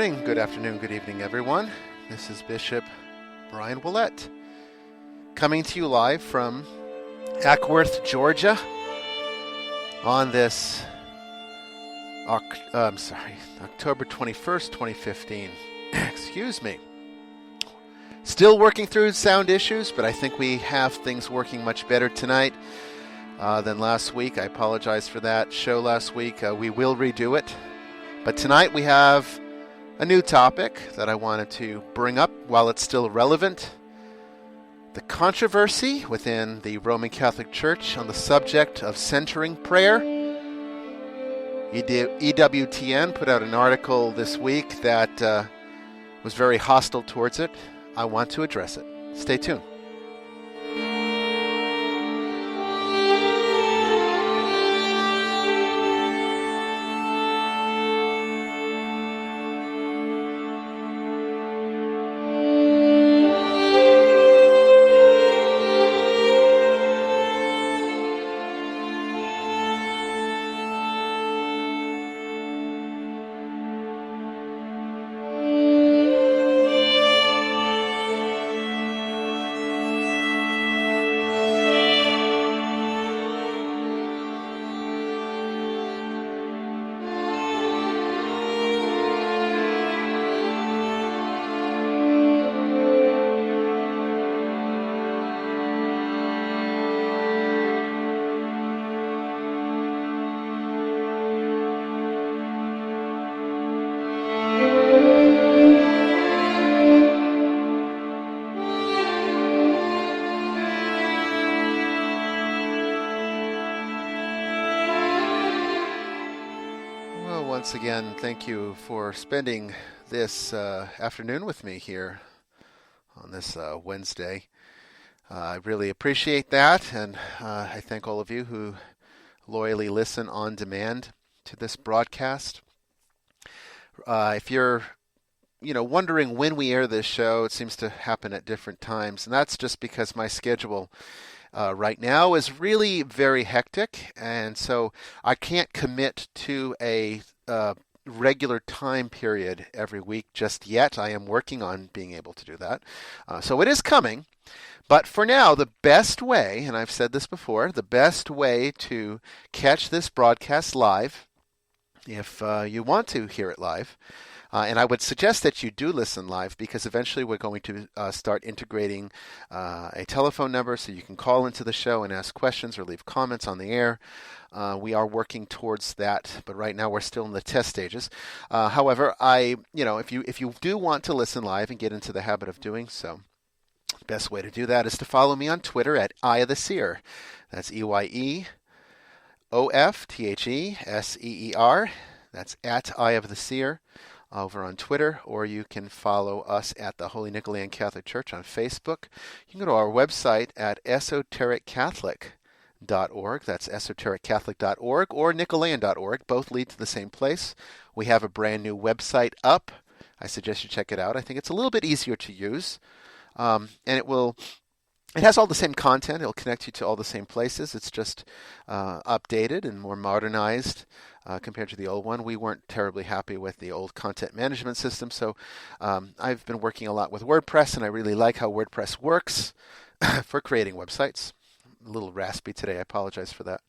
morning, good afternoon, good evening, everyone. This is Bishop Bryan coming to you live from Ackworth, Georgia on this October 21st, 2015. Excuse me. Still working through sound issues, but I think we have things working much better tonight than last week. I apologize for that show last week. We will redo it. But tonight we have a new topic that I wanted to bring up while it's still relevant. The controversy within the Roman Catholic Church on the subject of centering prayer. EWTN put out an article this week that was very hostile towards it. I want to address it. Stay tuned. Once again, thank you for spending this afternoon with me here on this Wednesday. I really appreciate that, and I thank all of you who loyally listen on demand to this broadcast. If you're wondering when we air this show, it seems to happen at different times, and that's just because my schedule right now is really very hectic, and so I can't commit to a regular time period every week just yet. I am working on being able to do that. So it is coming. But for now, the best way, and I've said this before, the best way to catch this broadcast live, if you want to hear it live, and I would suggest that you do listen live because eventually we're going to start integrating a telephone number so you can call into the show and ask questions or leave comments on the air. We are working towards that, but right now we're still in the test stages. However, if you do want to listen live and get into the habit of doing so, the best way to do that is to follow me on Twitter at Eye of the Seer. That's EYEOFTHESEER. That's at Eye of the Seer over on Twitter, or you can follow us at the Holy Nicholean Catholic Church on Facebook. You can go to our website at esotericcatholic.org. That's esotericcatholic.org or Nicholean.org. Both lead to the same place. We have a brand new website up. I suggest you check it out. I think it's a little bit easier to use, and it has all the same content. It'll connect you to all the same places. It's just updated and more modernized compared to the old one. We weren't terribly happy with the old content management system, so I've been working a lot with WordPress, and I really like how WordPress works for creating websites. A little raspy today. I apologize for that.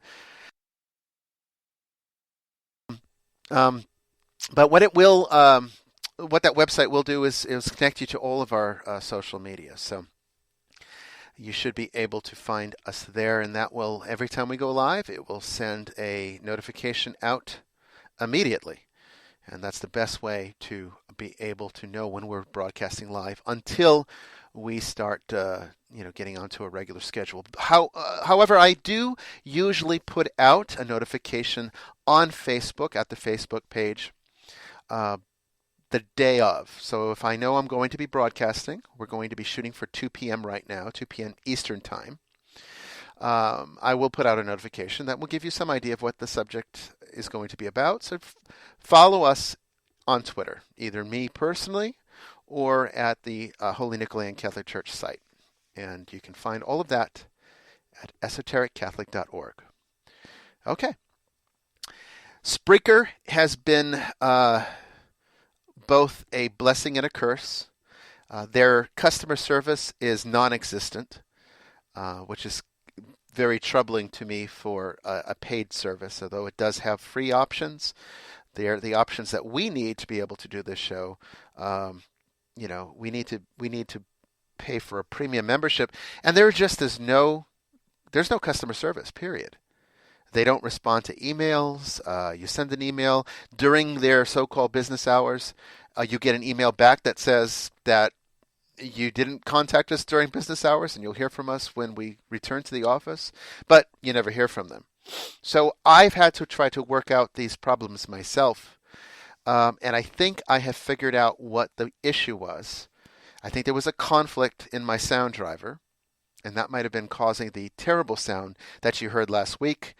But what that website will do is connect you to all of our social media. So you should be able to find us there, and that will, every time we go live, it will send a notification out immediately. And that's the best way to be able to know when we're broadcasting live until we start getting onto a regular schedule. However, I do usually put out a notification on Facebook at the Facebook page the day of. So if I know I'm going to be broadcasting, we're going to be shooting for 2 p.m. right now, 2 p.m. Eastern Time. I will put out a notification that will give you some idea of what the subject is going to be about. So follow us on Twitter, either me personally or at the Holy Nicholean Catholic Church site. And you can find all of that at esotericcatholic.org. Okay. Spreaker has been both a blessing and a curse. Their customer service is non-existent, which is very troubling to me for a paid service, although it does have free options. They're the options that we need to be able to do this show. We need to pay for a premium membership, and there's no customer service, period. They don't respond to emails. You send an email during their so-called business hours. You get an email back that says that you didn't contact us during business hours, and you'll hear from us when we return to the office, but you never hear from them. So I've had to try to work out these problems myself, and I think I have figured out what the issue was. I think there was a conflict in my sound driver, and that might have been causing the terrible sound that you heard last week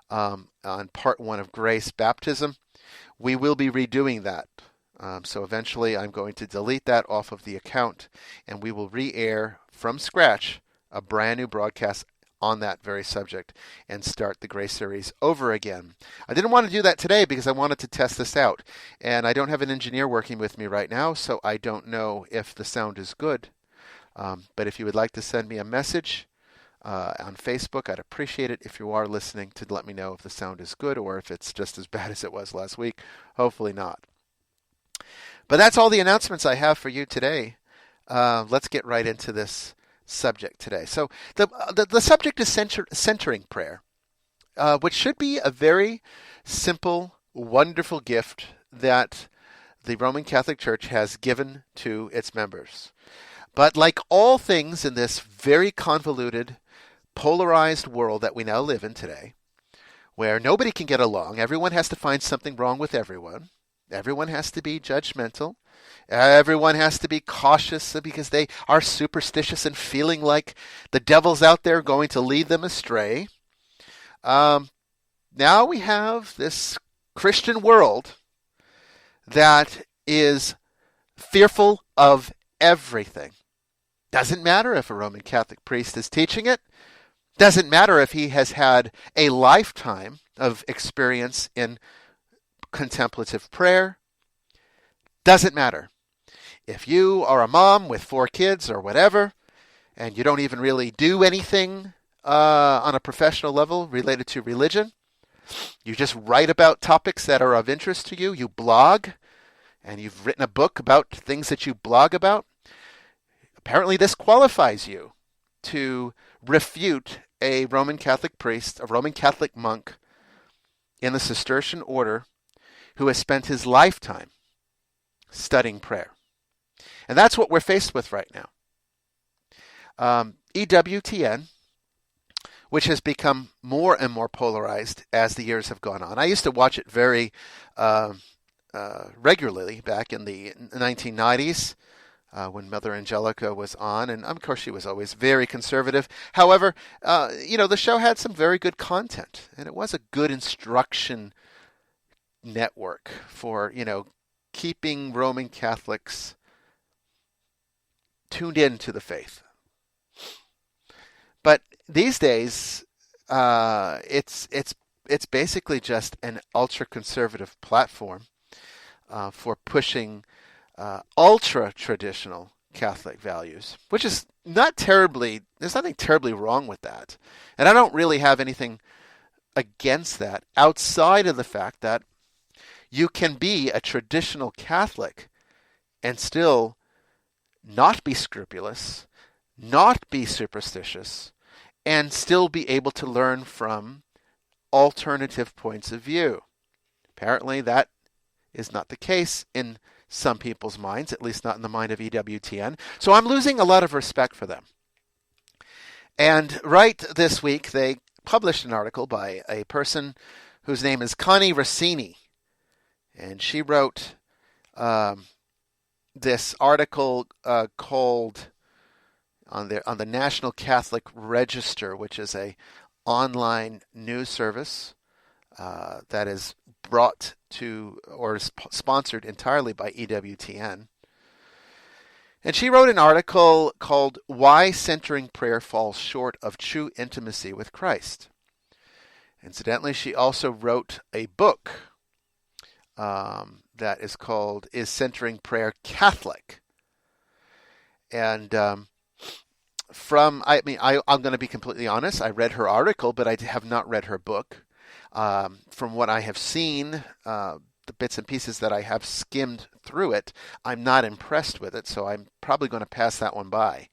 on part 1 of Grace Baptism. We will be redoing that. So eventually I'm going to delete that off of the account, and we will re-air from scratch a brand new broadcast on that very subject and start the Grace series over again. I didn't want to do that today because I wanted to test this out, and I don't have an engineer working with me right now, so I don't know if the sound is good. But if you would like to send me a message on Facebook, I'd appreciate it if you are listening to let me know if the sound is good or if it's just as bad as it was last week. Hopefully not. But that's all the announcements I have for you today. Let's get right into this subject today. So the subject is centering prayer, which should be a very simple, wonderful gift that the Roman Catholic Church has given to its members. But like all things in this very convoluted, polarized world that we now live in today, where nobody can get along, everyone has to find something wrong with everyone, everyone has to be judgmental, everyone has to be cautious because they are superstitious and feeling like the devil's out there going to lead them astray. Now we have this Christian world that is fearful of everything. Doesn't matter if a Roman Catholic priest is teaching it. Doesn't matter if he has had a lifetime of experience in contemplative prayer. Doesn't matter. If you are a mom with 4 kids or whatever, and you don't even really do anything on a professional level related to religion, you just write about topics that are of interest to you, you blog, and you've written a book about things that you blog about, apparently this qualifies you to refute a Roman Catholic priest, a Roman Catholic monk in the Cistercian order who has spent his lifetime studying prayer. And that's what we're faced with right now. EWTN, which has become more and more polarized as the years have gone on. I used to watch it very regularly back in the 1990s when Mother Angelica was on, and of course she was always very conservative. However, the show had some very good content, and it was a good instruction network for, keeping Roman Catholics tuned in to the faith. But these days, it's basically just an ultra-conservative platform for pushing ultra-traditional Catholic values, which is there's nothing terribly wrong with that. And I don't really have anything against that outside of the fact that you can be a traditional Catholic and still not be scrupulous, not be superstitious, and still be able to learn from alternative points of view. Apparently that is not the case in some people's minds, at least not in the mind of EWTN. So I'm losing a lot of respect for them. And right this week, they published an article by a person whose name is Connie Rossini. And she wrote this article called on the National Catholic Register, which is a online news service that is brought to or is sponsored entirely by EWTN. And she wrote an article called Why Centering Prayer Falls Short of True Intimacy with Christ. Incidentally, she also wrote a book that is called "Is Centering Prayer Catholic?" And I'm going to be completely honest. I read her article, but I have not read her book. From what I have seen, the bits and pieces that I have skimmed through it, I'm not impressed with it, so I'm probably going to pass that one by.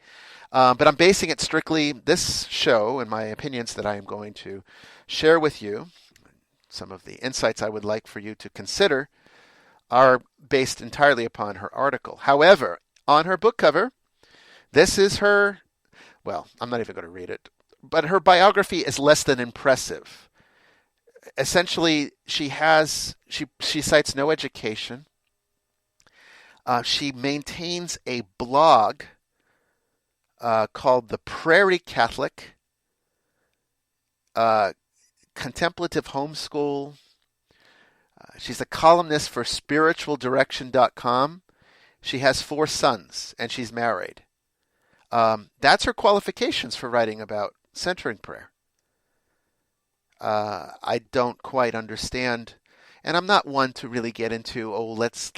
But I'm basing it strictly, this show and my opinions that I am going to share with you, some of the insights I would like for you to consider, are based entirely upon her article. However, on her book cover, this is her, well, I'm not even going to read it, but her biography is less than impressive. Essentially, she cites no education. She maintains a blog called The Prairie Catholic, Contemplative Homeschool. She's a columnist for spiritualdirection.com. She has 4 sons, and she's married. That's her qualifications for writing about centering prayer. I don't quite understand, and I'm not one to really get into, let's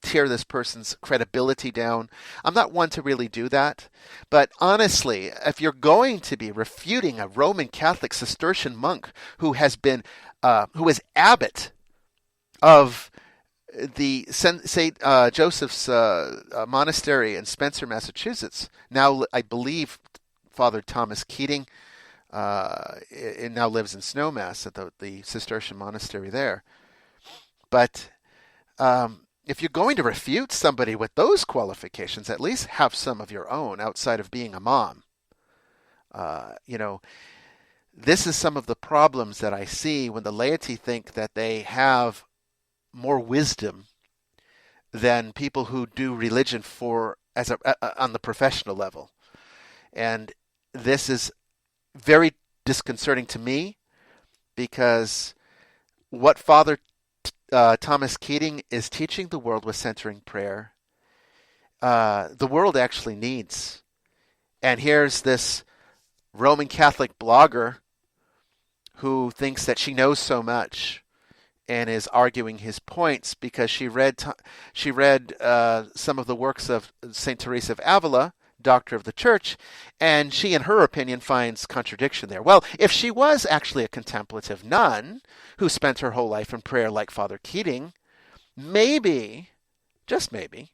tear this person's credibility down. I'm not one to really do that. But honestly, if you're going to be refuting a Roman Catholic Cistercian monk who is abbot of the St. Joseph's Monastery in Spencer, Massachusetts, now I believe Father Thomas Keating, it now lives in Snowmass at the Cistercian monastery there. But if you're going to refute somebody with those qualifications, at least have some of your own outside of being a mom. This is some of the problems that I see when the laity think that they have more wisdom than people who do religion on the professional level. And this is very disconcerting to me, because what Father Thomas Keating is teaching the world with centering prayer, the world actually needs. And here's this Roman Catholic blogger who thinks that she knows so much and is arguing his points because she read some of the works of St. Teresa of Avila, Doctor of the Church, and she, in her opinion, finds contradiction there. Well, if she was actually a contemplative nun who spent her whole life in prayer like Father Keating, maybe, just maybe,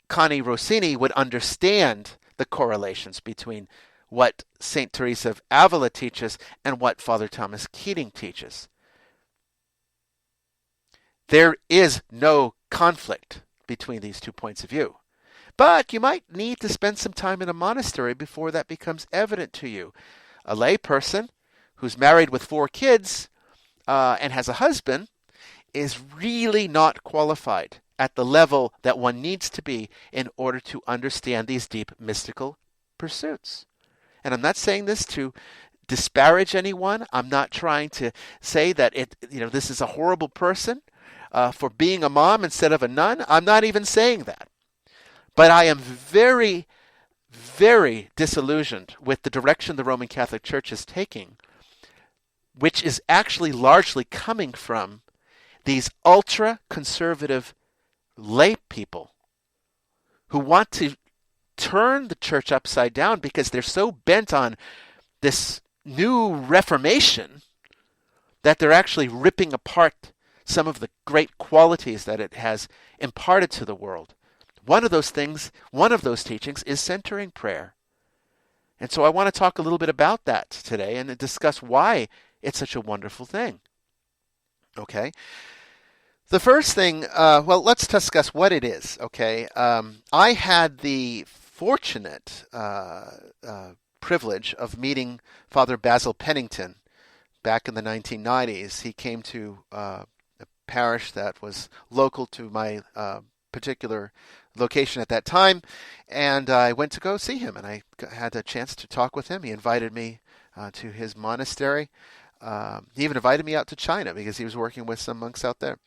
Connie Rossini would understand the correlations between what St. Teresa of Avila teaches and what Father Thomas Keating teaches. There is no conflict between these 2 points of view. But you might need to spend some time in a monastery before that becomes evident to you. A lay person who's married with 4 kids and has a husband is really not qualified at the level that one needs to be in order to understand these deep mystical pursuits. And I'm not saying this to disparage anyone. I'm not trying to say that this is a horrible person for being a mom instead of a nun. I'm not even saying that. But I am very, very disillusioned with the direction the Roman Catholic Church is taking, which is actually largely coming from these ultra-conservative lay people who want to turn the church upside down because they're so bent on this new Reformation that they're actually ripping apart some of the great qualities that it has imparted to the world. One of those teachings is centering prayer. And so I want to talk a little bit about that today and discuss why it's such a wonderful thing. Okay? The first thing, let's discuss what it is, okay? I had the fortunate privilege of meeting Father Basil Pennington back in the 1990s. He came to a parish that was local to my particular location at that time, and I went to go see him, and I had a chance to talk with him. He invited me to his monastery. He even invited me out to China because he was working with some monks out there.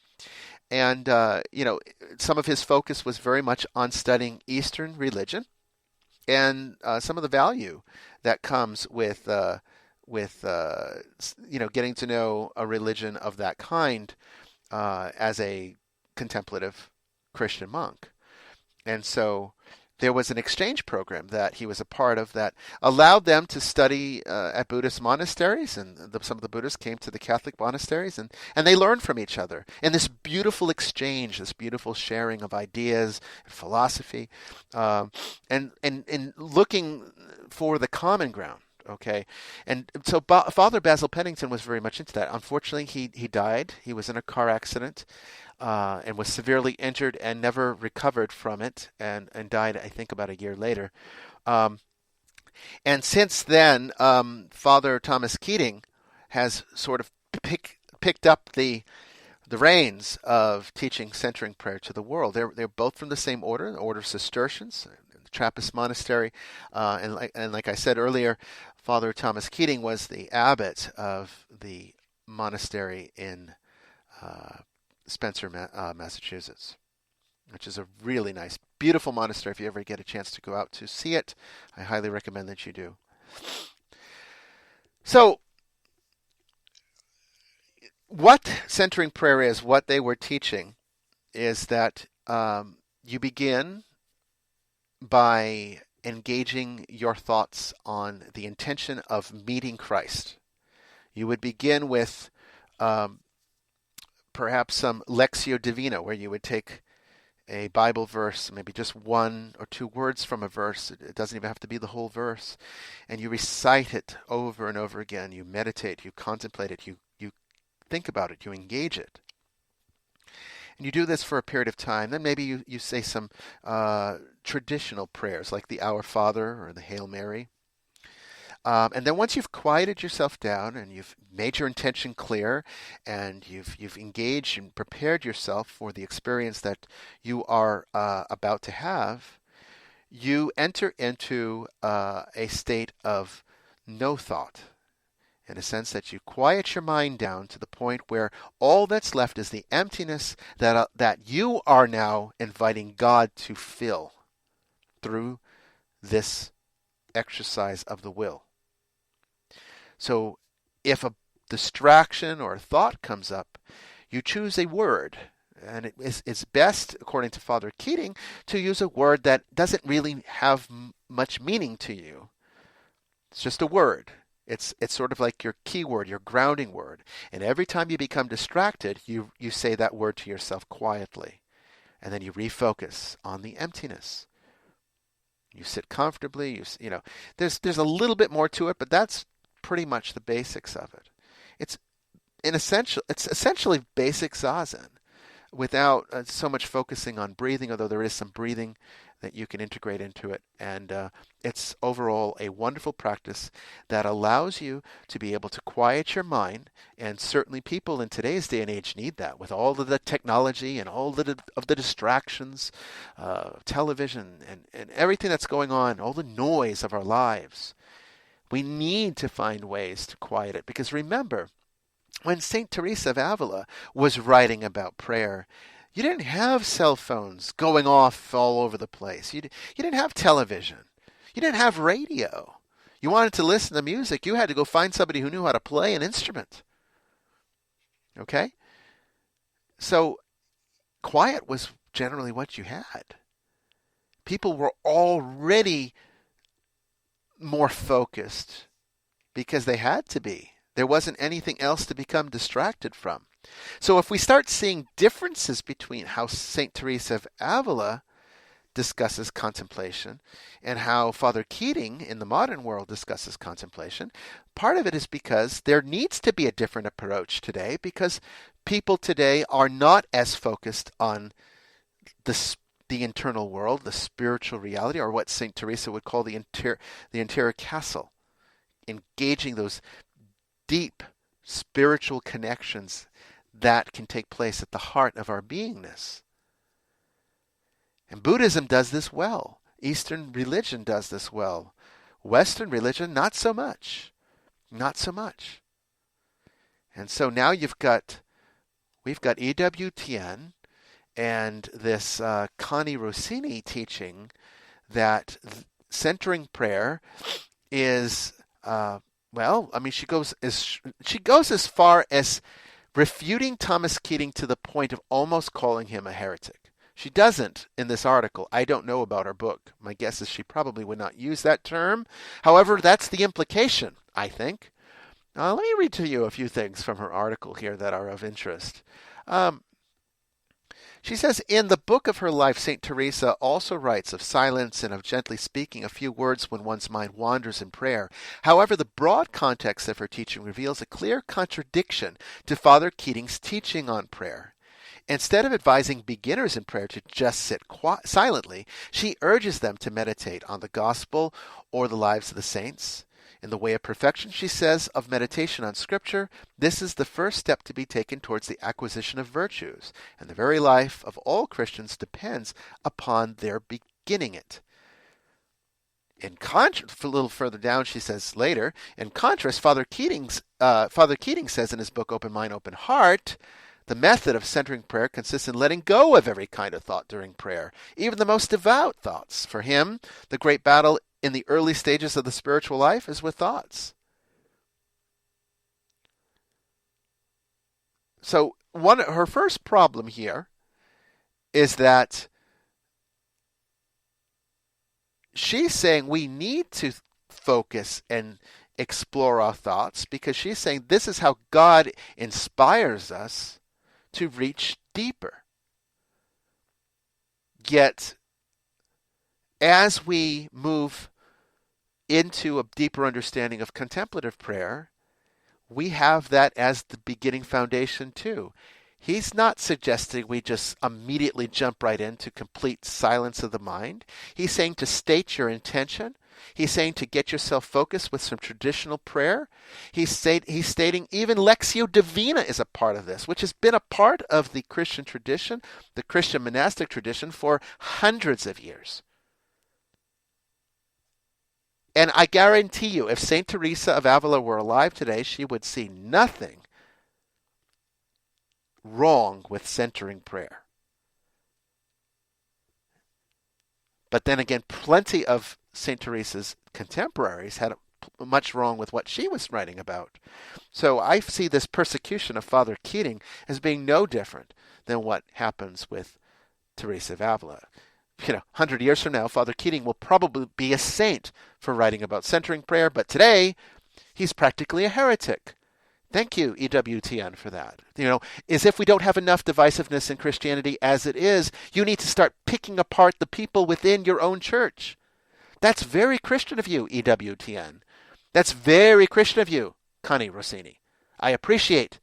And, some of his focus was very much on studying Eastern religion and some of the value that comes with getting to know a religion of that kind as a contemplative Christian monk. And so there was an exchange program that he was a part of that allowed them to study at Buddhist monasteries, and some of the Buddhists came to the Catholic monasteries, and they learned from each other. And this beautiful exchange, this beautiful sharing of ideas and philosophy, and looking for the common ground. Okay, and so Father Basil Pennington was very much into that. Unfortunately, he died. He was in a car accident. And was severely injured and never recovered from it, and died, I think, about a year later. And since then, Father Thomas Keating has sort of picked up the reins of teaching centering prayer to the world. They're both from the same order, the Order of Cistercians, the Trappist monastery, and like I said earlier, Father Thomas Keating was the abbot of the monastery in Spencer, Massachusetts, which is a really nice, beautiful monastery. If you ever get a chance to go out to see it, I highly recommend that you do. So, what centering prayer is, what they were teaching, is that you begin by engaging your thoughts on the intention of meeting Christ. You would begin with perhaps some Lectio Divina, where you would take a Bible verse, maybe just one or two words from a verse. It doesn't even have to be the whole verse. And you recite it over and over again. You meditate, you contemplate it, you think about it, you engage it. And you do this for a period of time. Then maybe you say some traditional prayers, like the Our Father or the Hail Mary. And then once you've quieted yourself down and you've made your intention clear and you've engaged and prepared yourself for the experience that you are about to have, you enter into a state of no thought, in a sense that you quiet your mind down to the point where all that's left is the emptiness that you are now inviting God to fill through this exercise of the will. So if a distraction or a thought comes up, you choose a word. And it's best, according to Father Keating, to use a word that doesn't really have much meaning to you. It's just a word. It's sort of like your keyword, your grounding word. And every time you become distracted, you say that word to yourself quietly. And then you refocus on the emptiness. You sit comfortably. There's a little bit more to it, but that's pretty much the basics of it. It's essentially basic zazen, without so much focusing on breathing, although there is some breathing that you can integrate into it. And it's overall a wonderful practice that allows you to be able to quiet your mind. And certainly people in today's day and age need that, with all of the technology and all of the distractions, television and everything that's going on, all the noise of our lives. We need to find ways to quiet it. Because remember, when St. Teresa of Avila was writing about prayer, you didn't have cell phones going off all over the place. You didn't have television. You didn't have radio. You wanted to listen to music, you had to go find somebody who knew how to play an instrument. Okay? So quiet was generally what you had. People were already more focused because they had to be. There wasn't anything else to become distracted from. So if we start seeing differences between how St. Teresa of Avila discusses contemplation and how Father Keating in the modern world discusses contemplation, part of it is because there needs to be a different approach today, because people today are not as focused on the internal world, the spiritual reality, or what St. Teresa would call the interior castle, engaging those deep spiritual connections that can take place at the heart of our beingness. And Buddhism does this well. Eastern religion does this well. Western religion, not so much. Not so much. And so now we've got EWTN and this Connie Rossini teaching that centering prayer is, she goes as far as refuting Thomas Keating to the point of almost calling him a heretic. She doesn't in this article. I don't know about her book. My guess is she probably would not use that term. However, that's the implication, I think. Let me read to you a few things from her article here that are of interest. She says, in the book of her life, St. Teresa also writes of silence and of gently speaking a few words when one's mind wanders in prayer. However, the broad context of her teaching reveals a clear contradiction to Father Keating's teaching on prayer. Instead of advising beginners in prayer to just sit silently, she urges them to meditate on the gospel or the lives of the saints. In the way of perfection, she says, of meditation on Scripture, this is the first step to be taken towards the acquisition of virtues, and the very life of all Christians depends upon their beginning it. A little further down, she says later, in contrast, Father Keating says in his book, Open Mind, Open Heart, the method of centering prayer consists in letting go of every kind of thought during prayer, even the most devout thoughts. For him, the great battle in the early stages of the spiritual life is with thoughts. So her first problem here is that she's saying we need to focus and explore our thoughts because she's saying this is how God inspires us to reach deeper. Yet, as we move into a deeper understanding of contemplative prayer, we have that as the beginning foundation too. He's not suggesting we just immediately jump right into complete silence of the mind. He's saying to state your intention. He's saying to get yourself focused with some traditional prayer. He's stating even Lectio Divina is a part of this, which has been a part of the Christian tradition, the Christian monastic tradition for hundreds of years. And I guarantee you, if St. Teresa of Avila were alive today, she would see nothing wrong with centering prayer. But then again, plenty of St. Teresa's contemporaries had much wrong with what she was writing about. So I see this persecution of Father Keating as being no different than what happens with Teresa of Avila. 100 years from now, Father Keating will probably be a saint for writing about centering prayer, but today, he's practically a heretic. Thank you, EWTN, for that. As if we don't have enough divisiveness in Christianity as it is, you need to start picking apart the people within your own church. That's very Christian of you, EWTN. That's very Christian of you, Connie Rossini. I appreciate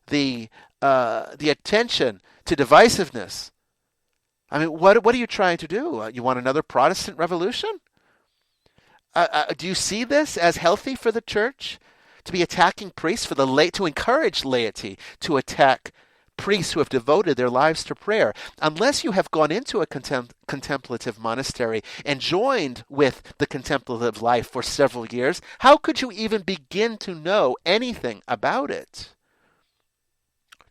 the attention to divisiveness. I mean, what are you trying to do? You want another Protestant revolution? Do you see this as healthy for the church? To be attacking priests to encourage laity to attack priests who have devoted their lives to prayer. Unless you have gone into a contemplative monastery and joined with the contemplative life for several years, how could you even begin to know anything about it?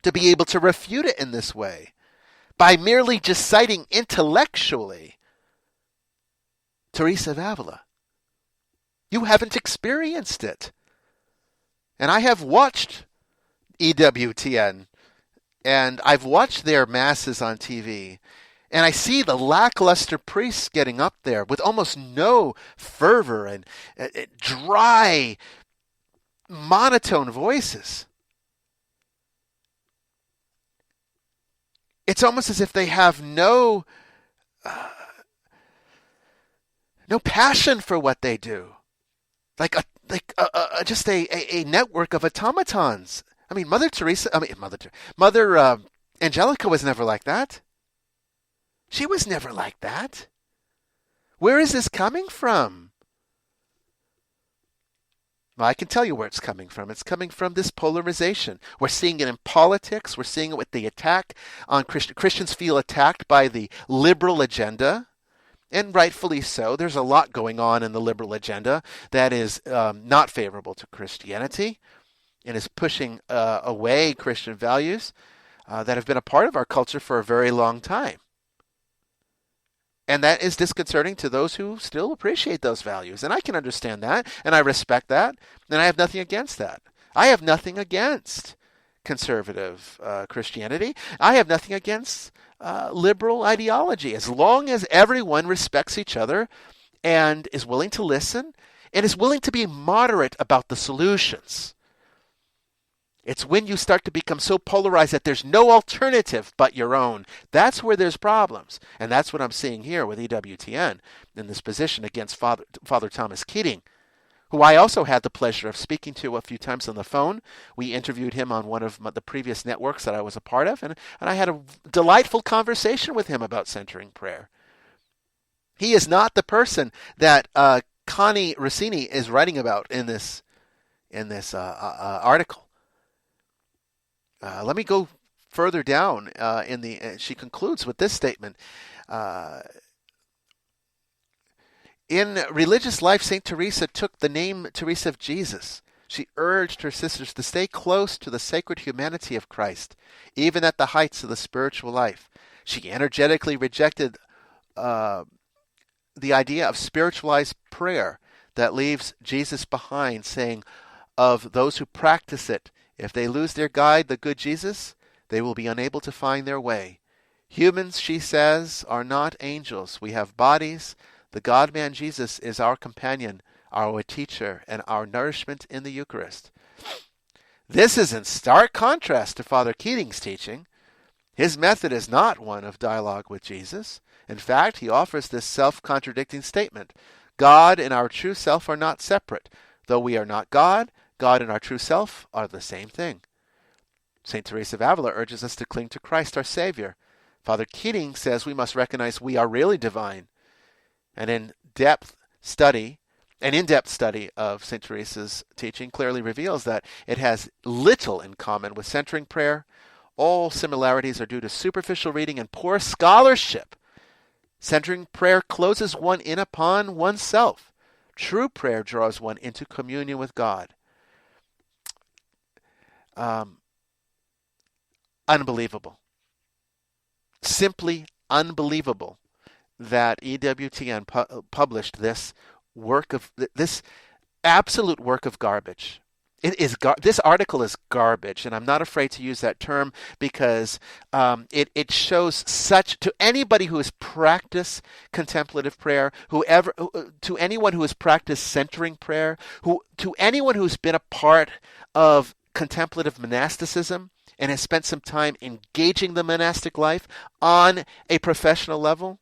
To be able to refute it in this way, by merely just citing intellectually Teresa of Avila. You haven't experienced it. And I have watched EWTN, and I've watched their masses on TV, and I see the lackluster priests getting up there with almost no fervor and dry, monotone voices. It's almost as if they have no passion for what they do, just a network of automatons. I mean, Mother Angelica was never like that. She was never like that. Where is this coming from? Well, I can tell you where it's coming from. It's coming from this polarization. We're seeing it in politics. We're seeing it with the attack on Christians. Christians feel attacked by the liberal agenda, and rightfully so. There's a lot going on in the liberal agenda that is not favorable to Christianity and is pushing away Christian values that have been a part of our culture for a very long time. And that is disconcerting to those who still appreciate those values. And I can understand that, and I respect that, and I have nothing against that. I have nothing against conservative Christianity. I have nothing against liberal ideology, as long as everyone respects each other and is willing to listen and is willing to be moderate about the solutions. It's when you start to become so polarized that there's no alternative but your own. That's where there's problems. And that's what I'm seeing here with EWTN in this position against Father Thomas Keating, who I also had the pleasure of speaking to a few times on the phone. We interviewed him on one of the previous networks that I was a part of, and I had a delightful conversation with him about centering prayer. He is not the person that Connie Rossini is writing about in this article. Let me go further down she concludes with this statement. In religious life, St. Teresa took the name Teresa of Jesus. She urged her sisters to stay close to the sacred humanity of Christ, even at the heights of the spiritual life. She energetically rejected the idea of spiritualized prayer that leaves Jesus behind, saying of those who practice it, if they lose their guide, the good Jesus, they will be unable to find their way. Humans, she says, are not angels. We have bodies. The God-man Jesus is our companion, our teacher, and our nourishment in the Eucharist. This is in stark contrast to Father Keating's teaching. His method is not one of dialogue with Jesus. In fact, he offers this self-contradicting statement. God and our true self are not separate. Though we are not God, God and our true self are the same thing. St. Teresa of Avila urges us to cling to Christ, our Savior. Father Keating says we must recognize we are really divine. And in-depth study of St. Teresa's teaching clearly reveals that it has little in common with centering prayer. All similarities are due to superficial reading and poor scholarship. Centering prayer closes one in upon oneself. True prayer draws one into communion with God. Unbelievable. Simply unbelievable that EWTN published this absolute work of garbage. This article is garbage, and I'm not afraid to use that term because it shows such to anybody who has practiced contemplative prayer, to anyone who has practiced centering prayer, to anyone who's been a part of contemplative monasticism and has spent some time engaging the monastic life on a professional level,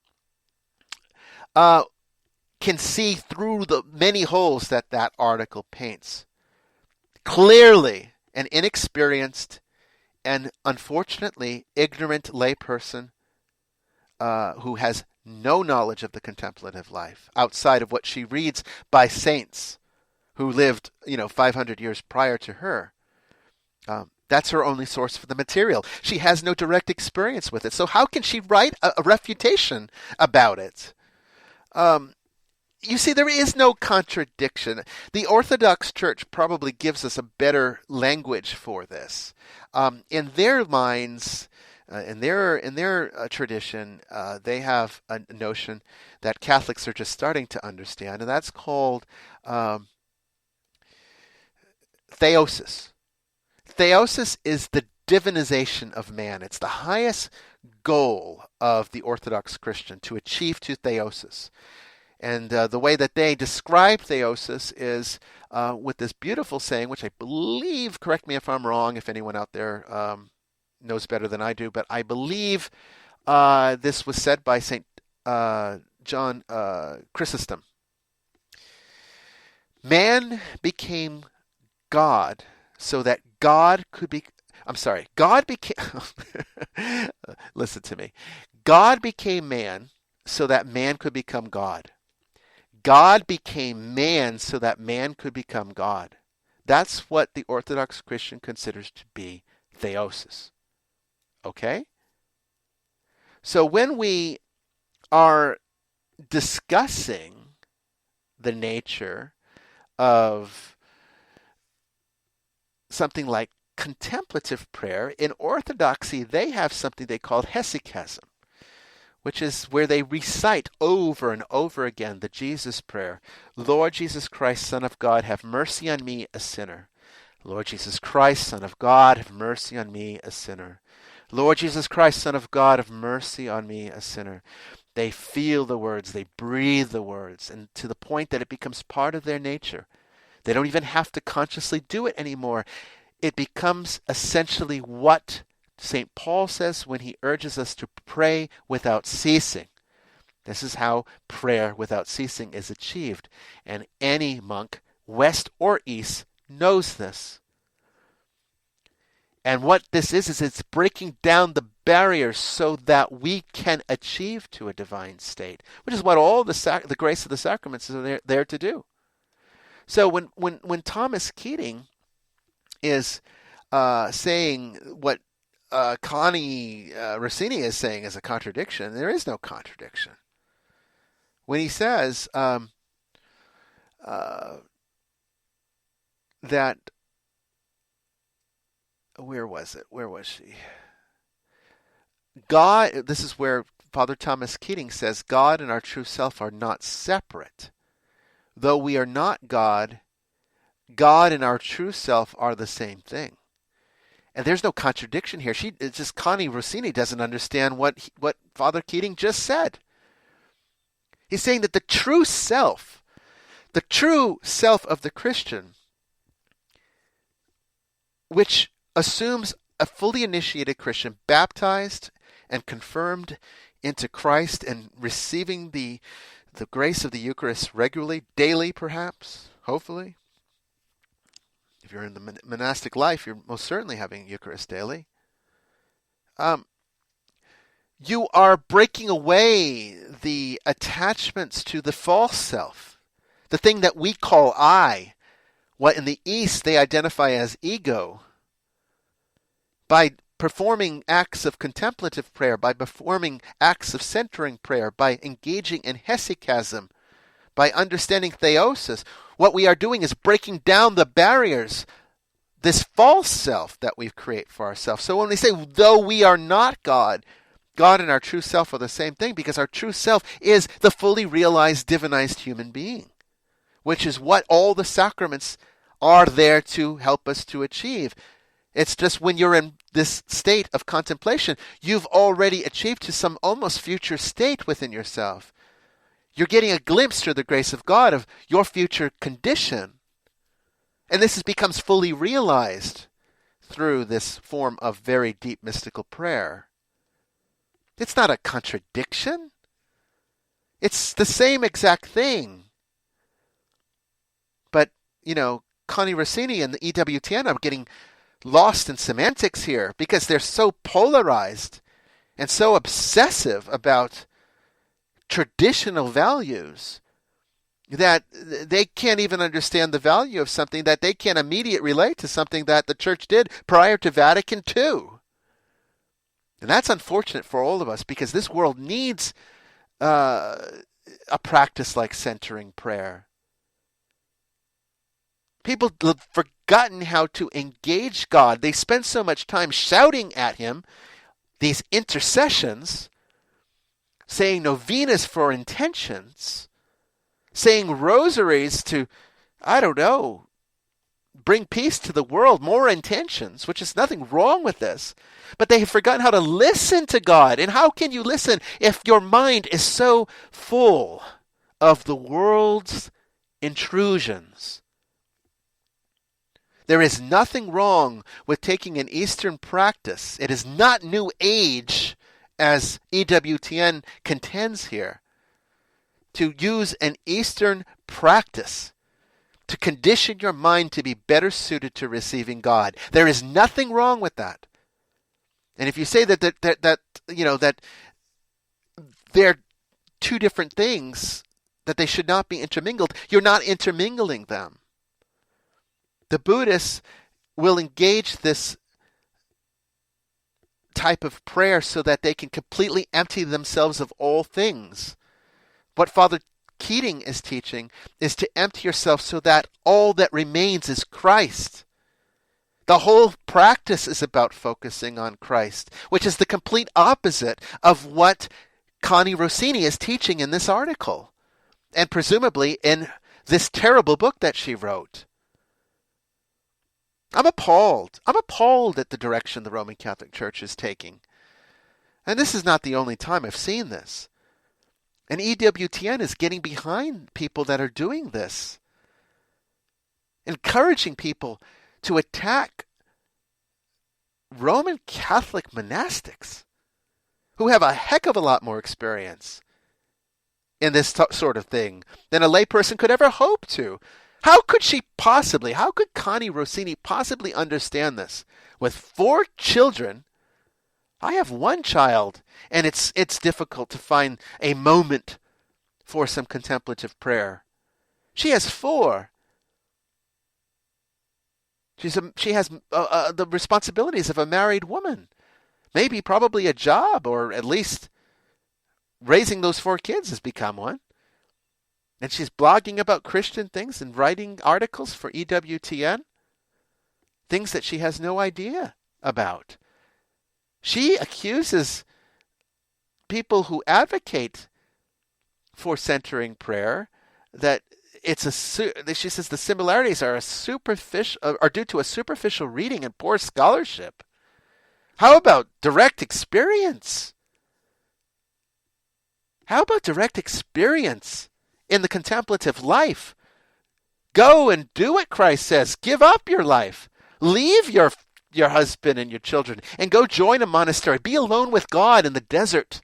can see through the many holes that article paints. Clearly, an inexperienced and unfortunately ignorant layperson who has no knowledge of the contemplative life outside of what she reads by saints who lived, 500 years prior to her. That's her only source for the material. She has no direct experience with it. So how can she write a refutation about it? You see, there is no contradiction. The Orthodox Church probably gives us a better language for this. In their minds, in their tradition, they have a notion that Catholics are just starting to understand, and that's called theosis. Theosis is the divinization of man. It's the highest goal of the Orthodox Christian, to achieve to theosis. And the way that they describe theosis is with this beautiful saying, which I believe, correct me if I'm wrong, if anyone out there knows better than I do, but I believe this was said by St. John Chrysostom. Man became God so that God became, listen to me. God became man so that man could become God. God became man so that man could become God. That's what the Orthodox Christian considers to be theosis. Okay? So when we are discussing the nature of something like contemplative prayer, in Orthodoxy they have something they call hesychasm, which is where they recite over and over again the Jesus prayer. Lord Jesus Christ, Son of God, have mercy on me, a sinner. Lord Jesus Christ, Son of God, have mercy on me, a sinner. Lord Jesus Christ, Son of God, have mercy on me, a sinner. They feel the words, they breathe the words, and to the point that it becomes part of their nature. They don't even have to consciously do it anymore. It becomes essentially what St. Paul says when he urges us to pray without ceasing. This is how prayer without ceasing is achieved. And any monk, west or east, knows this. And what this is it's breaking down the barriers so that we can achieve to a divine state, which is what all the grace of the sacraments are there to do. So when Thomas Keating is saying what Connie Rossini is saying is a contradiction, there is no contradiction. When he says that, where was it? Where was she? God, this is where Father Thomas Keating says, God and our true self are not separate. Though we are not God, God and our true self are the same thing. And there's no contradiction here. It's just Connie Rossini doesn't understand what Father Keating just said. He's saying that the true self of the Christian, which assumes a fully initiated Christian, baptized and confirmed into Christ and receiving the grace of the Eucharist regularly, daily perhaps, hopefully. If you're in the monastic life, you're most certainly having Eucharist daily. You are breaking away the attachments to the false self, the thing that we call I, what in the East they identify as ego, by performing acts of contemplative prayer, by performing acts of centering prayer, by engaging in hesychasm, by understanding theosis. What we are doing is breaking down the barriers, this false self that we create for ourselves. So when we say, though we are not God, God and our true self are the same thing, because our true self is the fully realized, divinized human being, which is what all the sacraments are there to help us to achieve. It's just when you're in this state of contemplation, you've already achieved to some almost future state within yourself. You're getting a glimpse through the grace of God of your future condition. And this becomes fully realized through this form of very deep mystical prayer. It's not a contradiction. It's the same exact thing. But, Connie Rossini and the EWTN are getting lost in semantics here because they're so polarized and so obsessive about traditional values that they can't even understand the value of something that they can't immediately relate to something that the church did prior to Vatican II. And that's unfortunate for all of us, because this world needs a practice like centering prayer. People have forgotten how to engage God. They spend so much time shouting at Him, these intercessions, saying novenas for intentions, saying rosaries to, bring peace to the world, more intentions, which is nothing wrong with this. But they have forgotten how to listen to God. And how can you listen if your mind is so full of the world's intrusions? There is nothing wrong with taking an Eastern practice. It is not New Age, as EWTN contends here, to use an Eastern practice to condition your mind to be better suited to receiving God. There is nothing wrong with that. And if you say that they're two different things, that they should not be intermingled, you're not intermingling them. The Buddhists will engage this type of prayer so that they can completely empty themselves of all things. What Father Keating is teaching is to empty yourself so that all that remains is Christ. The whole practice is about focusing on Christ, which is the complete opposite of what Connie Rossini is teaching in this article, and presumably in this terrible book that she wrote. I'm appalled. I'm appalled at the direction the Roman Catholic Church is taking. And this is not the only time I've seen this. And EWTN is getting behind people that are doing this, encouraging people to attack Roman Catholic monastics who have a heck of a lot more experience in this sort of thing than a layperson could ever hope to. How could Connie Rossini possibly understand this? With 4 children, I have 1 child, and it's difficult to find a moment for some contemplative prayer. She has 4. She has the responsibilities of a married woman, maybe probably a job, or at least raising those 4 kids has become one. And she's blogging about Christian things and writing articles for EWTN, things that she has no idea about. She accuses people who advocate for centering prayer that she says the similarities are due to a superficial reading and poor scholarship. How about direct experience? How about direct experience in the contemplative life? Go and do what Christ says. Give up your life. Leave your husband and your children and go join a monastery. Be alone with God in the desert.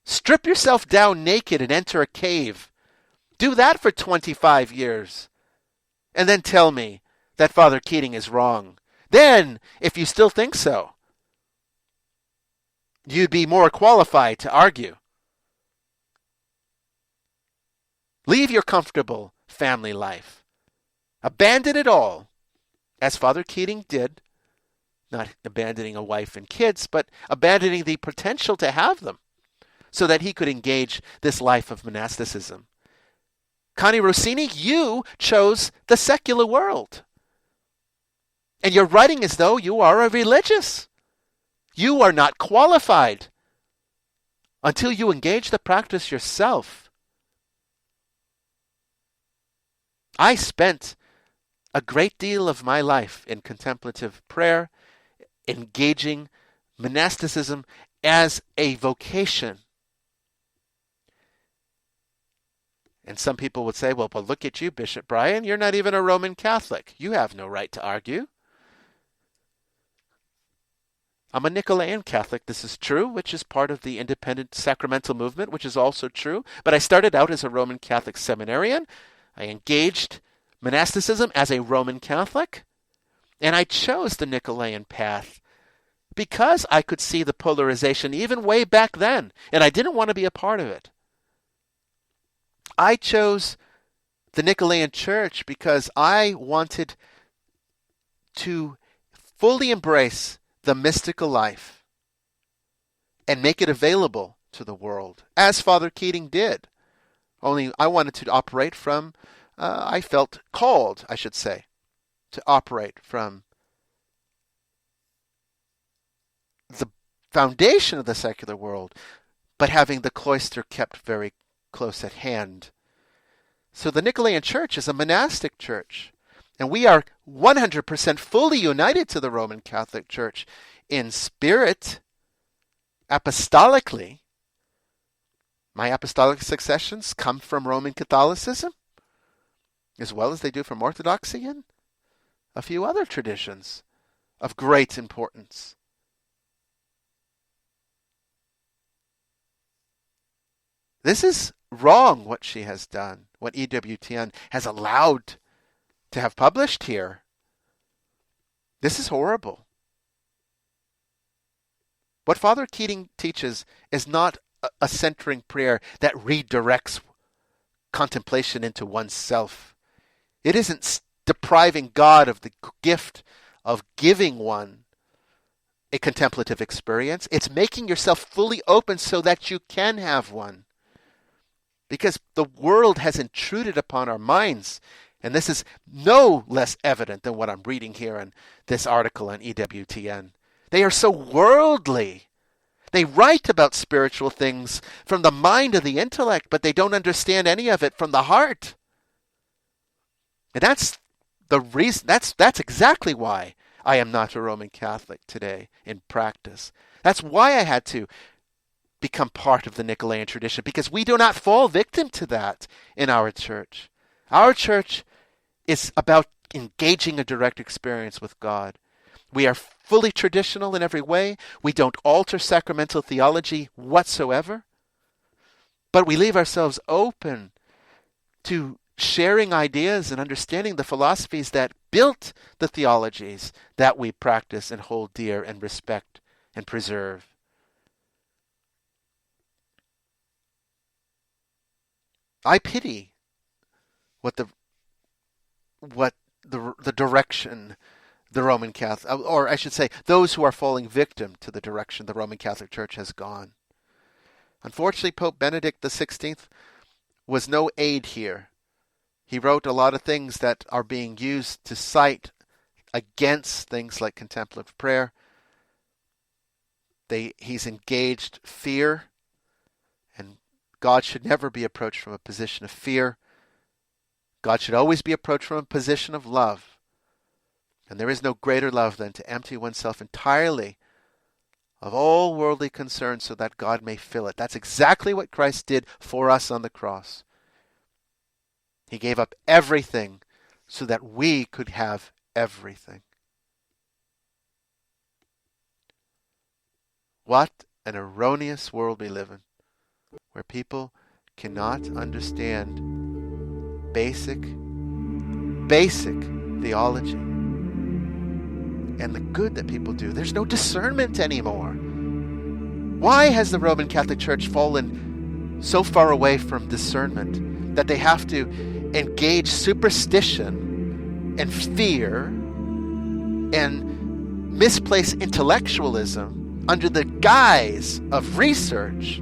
Strip yourself down naked and enter a cave. Do that for 25 years. And then tell me that Father Keating is wrong. Then, if you still think so, you'd be more qualified to argue. Leave your comfortable family life. Abandon it all, as Father Keating did, not abandoning a wife and kids, but abandoning the potential to have them so that he could engage this life of monasticism. Connie Rossini, you chose the secular world. And you're writing as though you are a religious. You are not qualified until you engage the practice yourself. I spent a great deal of my life in contemplative prayer, engaging monasticism as a vocation. And some people would say, well, but look at you, Bishop Bryan. You're not even a Roman Catholic. You have no right to argue. I'm a Nicholean Catholic. This is true, which is part of the independent sacramental movement, which is also true. But I started out as a Roman Catholic seminarian. I engaged monasticism as a Roman Catholic. And I chose the Nicholean path because I could see the polarization even way back then. And I didn't want to be a part of it. I chose the Nicholean Church because I wanted to fully embrace the mystical life and make it available to the world, as Father Keating did. Only I wanted to operate from, I felt called, I should say, to operate from the foundation of the secular world, but having the cloister kept very close at hand. So the Nicholean Church is a monastic church, and we are 100% fully united to the Roman Catholic Church in spirit, apostolically. My apostolic successions come from Roman Catholicism, as well as they do from Orthodoxy and a few other traditions of great importance. This is wrong, what she has done, what EWTN has allowed to have published here. This is horrible. What Father Keating teaches is not a centering prayer that redirects contemplation into oneself. It isn't depriving God of the gift of giving one a contemplative experience. It's making yourself fully open so that you can have one. Because the world has intruded upon our minds. And this is no less evident than what I'm reading here in this article on EWTN. They are so worldly. They write about spiritual things from the mind of the intellect, but they don't understand any of it from the heart. And that's The reason that's exactly why I am not a Roman Catholic today in practice. That's why I had to become part of the Nicholean tradition, because we do not fall victim to that in our church. Our church is about engaging a direct experience with God. We are fully traditional in every way. We don't alter sacramental theology whatsoever. But we leave ourselves open to sharing ideas and understanding the philosophies that built the theologies that we practice and hold dear and respect and preserve. I pity what the direction the Roman Catholic, or I should say, those who are falling victim to the direction the Roman Catholic Church has gone. Unfortunately, Pope Benedict XVI was no aid here. He wrote a lot of things that are being used to cite against things like contemplative prayer. He's engaged fear, and God should never be approached from a position of fear. God should always be approached from a position of love. And there is no greater love than to empty oneself entirely of all worldly concerns so that God may fill it. That's exactly what Christ did for us on the cross. He gave up everything so that we could have everything. What an erroneous world we live in, where people cannot understand basic theology and the good that people do. There's no discernment anymore. Why has the Roman Catholic Church fallen so far away from discernment that they have to engage superstition and fear and misplace intellectualism under the guise of research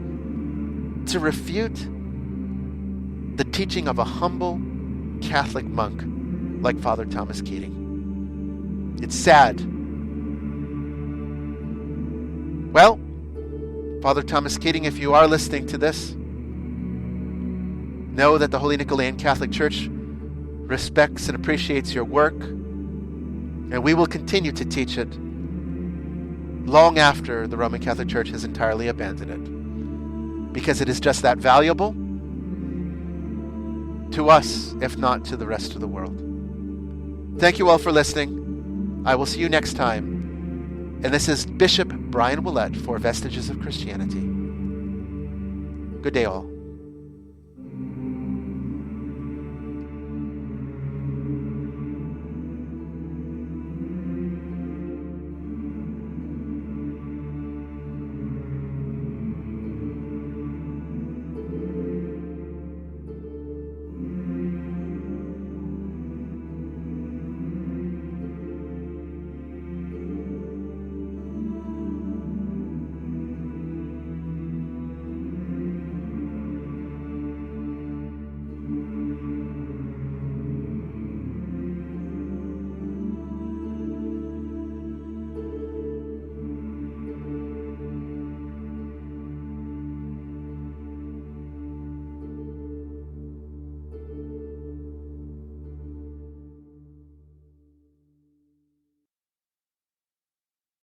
to refute the teaching of a humble Catholic monk like Father Thomas Keating? It's sad. Well, Father Thomas Keating, if you are listening to this, know that the Holy Nicholean Catholic Church respects and appreciates your work, and we will continue to teach it long after the Roman Catholic Church has entirely abandoned it, because it is just that valuable to us, if not to the rest of the world. Thank you all for listening. I will see you next time. And this is Bishop Bryan Willett for Vestiges of Christianity. Good day all.